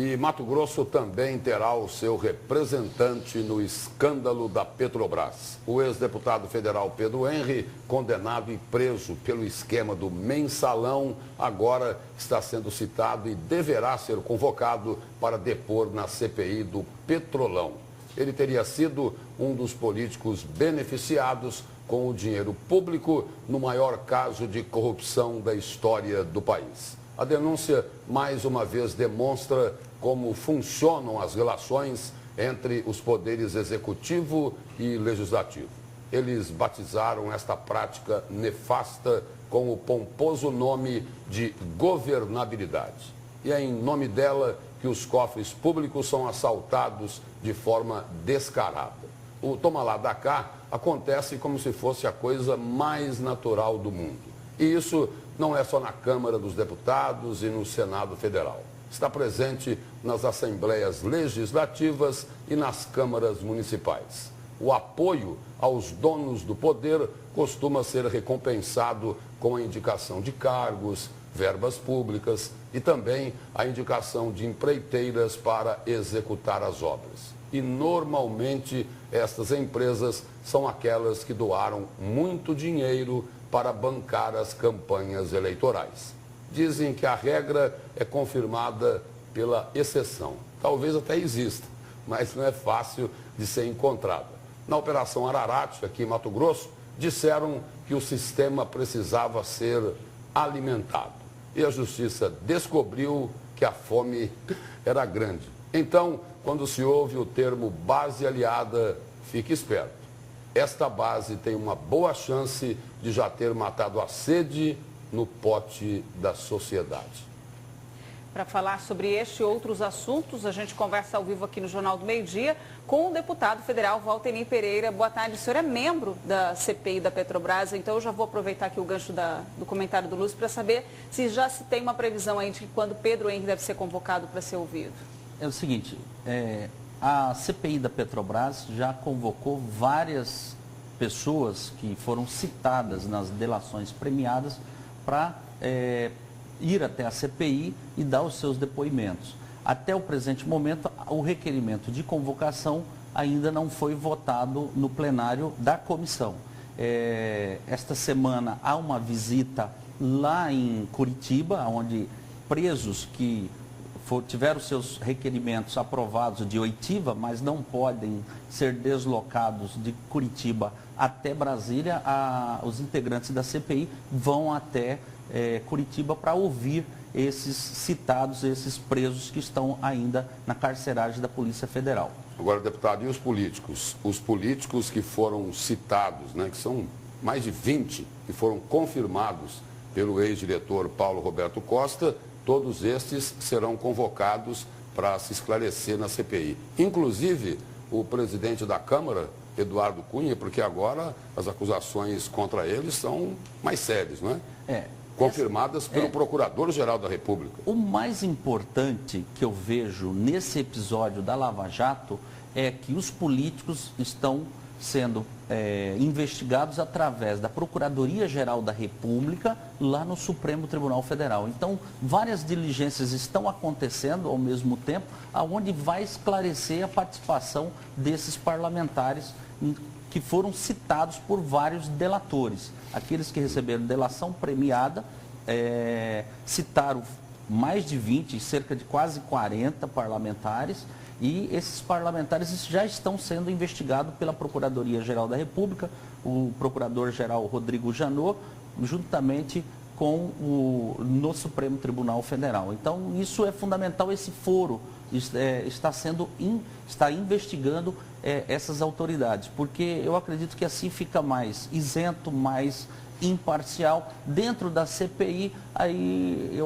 E Mato Grosso também terá o seu representante no escândalo da Petrobras. O ex-deputado federal Pedro Henry, condenado e preso pelo esquema do mensalão, agora está sendo citado e deverá ser convocado para depor na CPI do Petrolão. Ele teria sido um dos políticos beneficiados com o dinheiro público no maior caso de corrupção da história do país. A denúncia, mais uma vez, demonstra como funcionam as relações entre os poderes executivo e legislativo. Eles batizaram esta prática nefasta com o pomposo nome de governabilidade. E é em nome dela que os cofres públicos são assaltados de forma descarada. O toma lá da cá acontece como se fosse a coisa mais natural do mundo. E isso não é só na Câmara dos Deputados e no Senado Federal. Está presente nas assembleias legislativas e nas câmaras municipais. O apoio aos donos do poder costuma ser recompensado com a indicação de cargos, verbas públicas e também a indicação de empreiteiras para executar as obras. E normalmente estas empresas são aquelas que doaram muito dinheiro para bancar as campanhas eleitorais. Dizem que a regra é confirmada pela exceção. Talvez até exista, mas não é fácil de ser encontrada. Na Operação Ararat, aqui em Mato Grosso, disseram que o sistema precisava ser alimentado. E a Justiça descobriu que a fome era grande. Então, quando se ouve o termo base aliada, fique esperto. Esta base tem uma boa chance de já ter matado a sede no pote da sociedade. Para falar sobre este e outros assuntos, a gente conversa ao vivo aqui no Jornal do Meio-Dia com o deputado federal Valteni Pereira. Boa tarde, o senhor é membro da CPI da Petrobras, então eu já vou aproveitar aqui o gancho do comentário do Lúcio para saber se já se tem uma previsão aí de quando Pedro Henrique deve ser convocado para ser ouvido. É o seguinte, a CPI da Petrobras já convocou várias pessoas que foram citadas nas delações premiadas para ir até a CPI e dar os seus depoimentos. Até o presente momento, o requerimento de convocação ainda não foi votado no plenário da comissão. Esta semana há uma visita lá em Curitiba, onde presos que tiveram seus requerimentos aprovados de oitiva, mas não podem ser deslocados de Curitiba até Brasília, os integrantes da CPI vão até Curitiba para ouvir esses citados, esses presos que estão ainda na carceragem da Polícia Federal. Agora, deputado, e os políticos? Os políticos que foram citados, né, que são mais de 20, que foram confirmados pelo ex-diretor Paulo Roberto Costa, todos estes serão convocados para se esclarecer na CPI. Inclusive, o presidente da Câmara, Eduardo Cunha, porque agora as acusações contra ele são mais sérias, não é? Confirmadas pelo Procurador-Geral da República. O mais importante que eu vejo nesse episódio da Lava Jato é que os políticos estão sendo investigados através da Procuradoria-Geral da República lá no Supremo Tribunal Federal. Então, várias diligências estão acontecendo ao mesmo tempo, aonde vai esclarecer a participação desses parlamentares que foram citados por vários delatores. Aqueles que receberam delação premiada citaram mais de 20, cerca de quase 40 parlamentares, e esses parlamentares já estão sendo investigados pela Procuradoria-Geral da República, o Procurador-Geral Rodrigo Janot, juntamente com no Supremo Tribunal Federal. Então, isso é fundamental, esse foro está investigando essas autoridades, porque eu acredito que assim fica mais isento, mais imparcial. Dentro da CPI, aí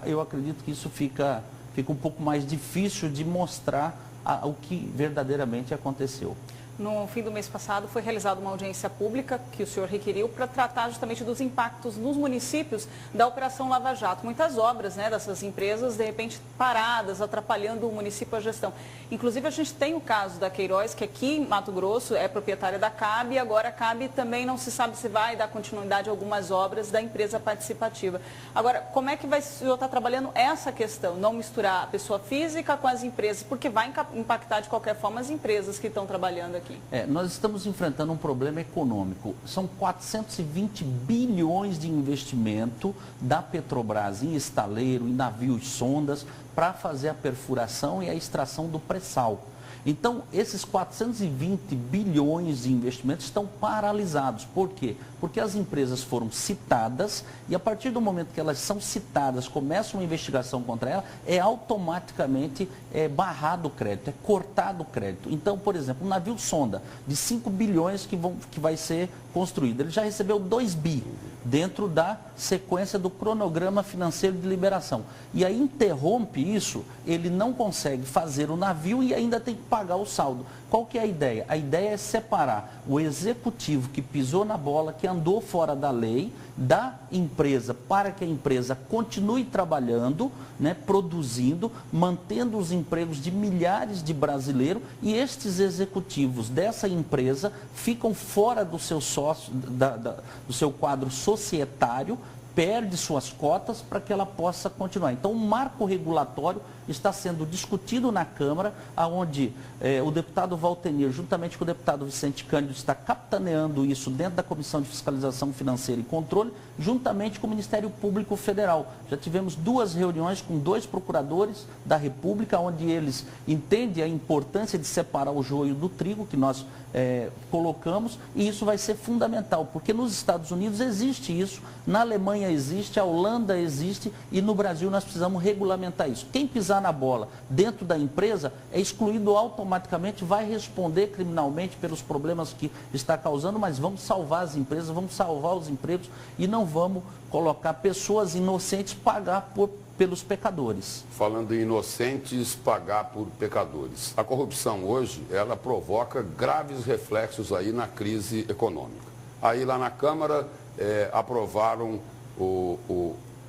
eu acredito que isso fica um pouco mais difícil de mostrar o que verdadeiramente aconteceu. No fim do mês passado foi realizada uma audiência pública que o senhor requeriu para tratar justamente dos impactos nos municípios da Operação Lava Jato. Muitas obras, né, dessas empresas, de repente, paradas, atrapalhando o município a gestão. Inclusive, a gente tem o caso da Queiroz, que aqui em Mato Grosso é proprietária da CAB, e agora a CAB também não se sabe se vai dar continuidade a algumas obras da empresa participativa. Agora, como é que o senhor está trabalhando essa questão? Não misturar a pessoa física com as empresas, porque vai impactar de qualquer forma as empresas que estão trabalhando aqui. Nós estamos enfrentando um problema econômico. São 420 bilhões de investimento da Petrobras em estaleiro, em navios, sondas, para fazer a perfuração e a extração do pré-sal. Então, esses 420 bilhões de investimentos estão paralisados. Por quê? Porque as empresas foram citadas e a partir do momento que elas são citadas, começa uma investigação contra ela, é automaticamente barrado o crédito, é cortado o crédito. Então, por exemplo, um navio sonda de 5 bilhões que vai ser construído, ele já recebeu 2 bi dentro da sequência do cronograma financeiro de liberação. E aí interrompe isso, ele não consegue fazer o navio e ainda tem que pagar o saldo. Qual que é a ideia? A ideia é separar o executivo que pisou na bola, que andou fora da lei, da empresa, para que a empresa continue trabalhando, né, produzindo, mantendo os empregos de milhares de brasileiros, e estes executivos dessa empresa ficam fora do seu sócio, do seu quadro societário, perde suas cotas para que ela possa continuar. Então, o marco regulatório está sendo discutido na Câmara, onde o deputado Valtenir, juntamente com o deputado Vicente Cândido, está capitaneando isso dentro da Comissão de Fiscalização Financeira e Controle, juntamente com o Ministério Público Federal. Já tivemos 2 reuniões com 2 procuradores da República, onde eles entendem a importância de separar o joio do trigo, que nós colocamos, e isso vai ser fundamental, porque nos Estados Unidos existe isso, na Alemanha existe, a Holanda existe, e no Brasil nós precisamos regulamentar isso. Quem pisar na bola dentro da empresa é excluído automaticamente, vai responder criminalmente pelos problemas que está causando, mas vamos salvar as empresas, vamos salvar os empregos e não vamos colocar pessoas inocentes pagar pelos pecadores. Falando em inocentes pagar por pecadores. A corrupção hoje, ela provoca graves reflexos aí na crise econômica. Aí lá na Câmara aprovaram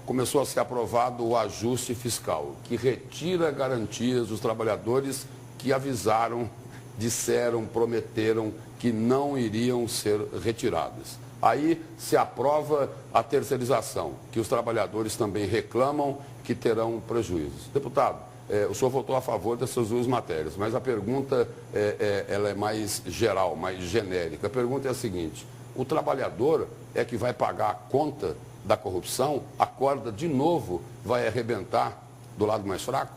começou a ser aprovado o ajuste fiscal, que retira garantias dos trabalhadores que avisaram, disseram, prometeram que não iriam ser retiradas. Aí se aprova a terceirização, que os trabalhadores também reclamam que terão prejuízos. Deputado, o senhor votou a favor dessas 2 matérias, mas a pergunta ela é mais geral, mais genérica. A pergunta é a seguinte: o trabalhador é que vai pagar a conta da corrupção? A corda, de novo, vai arrebentar do lado mais fraco?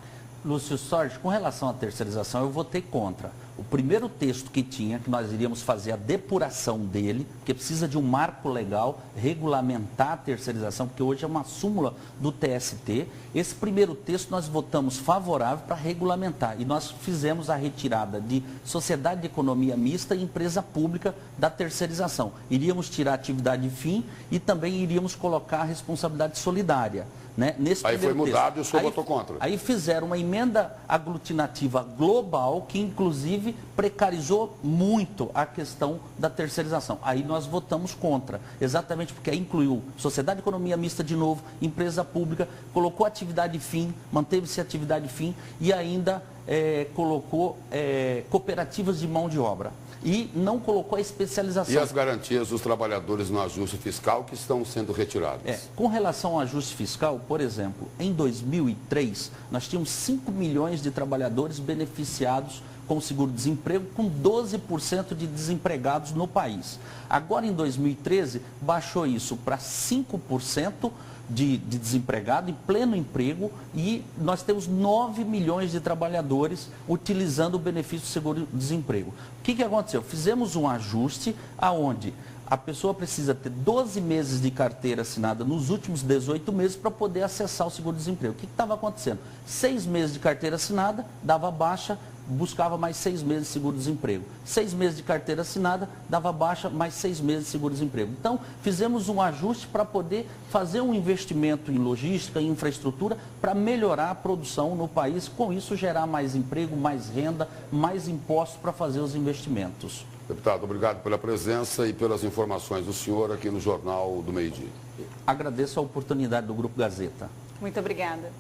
Lúcio Sorge, com relação à terceirização, eu votei contra. O primeiro texto que tinha, que nós iríamos fazer a depuração dele, porque precisa de um marco legal, regulamentar a terceirização, porque hoje é uma súmula do TST. Esse primeiro texto nós votamos favorável para regulamentar. E nós fizemos a retirada de sociedade de economia mista e empresa pública da terceirização. Iríamos tirar a atividade fim e também iríamos colocar a responsabilidade solidária. Né? Aí foi mudado e o senhor votou contra. Aí fizeram uma emenda aglutinativa global que, inclusive, precarizou muito a questão da terceirização. Aí nós votamos contra, exatamente porque aí incluiu sociedade de economia mista de novo, empresa pública, colocou atividade fim, manteve-se atividade fim e ainda colocou cooperativas de mão de obra. E não colocou a especialização. E as garantias dos trabalhadores no ajuste fiscal que estão sendo retiradas? Com relação ao ajuste fiscal, por exemplo, em 2003, nós tínhamos 5 milhões de trabalhadores beneficiados com o seguro-desemprego, com 12% de desempregados no país. Agora, em 2013, baixou isso para 5% de desempregado em pleno emprego e nós temos 9 milhões de trabalhadores utilizando o benefício do seguro-desemprego. O que aconteceu? Fizemos um ajuste aonde a pessoa precisa ter 12 meses de carteira assinada nos últimos 18 meses para poder acessar o seguro-desemprego. O que estava acontecendo? 6 meses de carteira assinada, dava baixa, buscava mais 6 meses de seguro-desemprego. 6 meses de carteira assinada, dava baixa, mais 6 meses de seguro-desemprego. Então, fizemos um ajuste para poder fazer um investimento em logística, em infraestrutura, para melhorar a produção no país, com isso gerar mais emprego, mais renda, mais impostos para fazer os investimentos. Deputado, obrigado pela presença e pelas informações do senhor aqui no Jornal do Meio-Dia. Agradeço a oportunidade do Grupo Gazeta. Muito obrigada.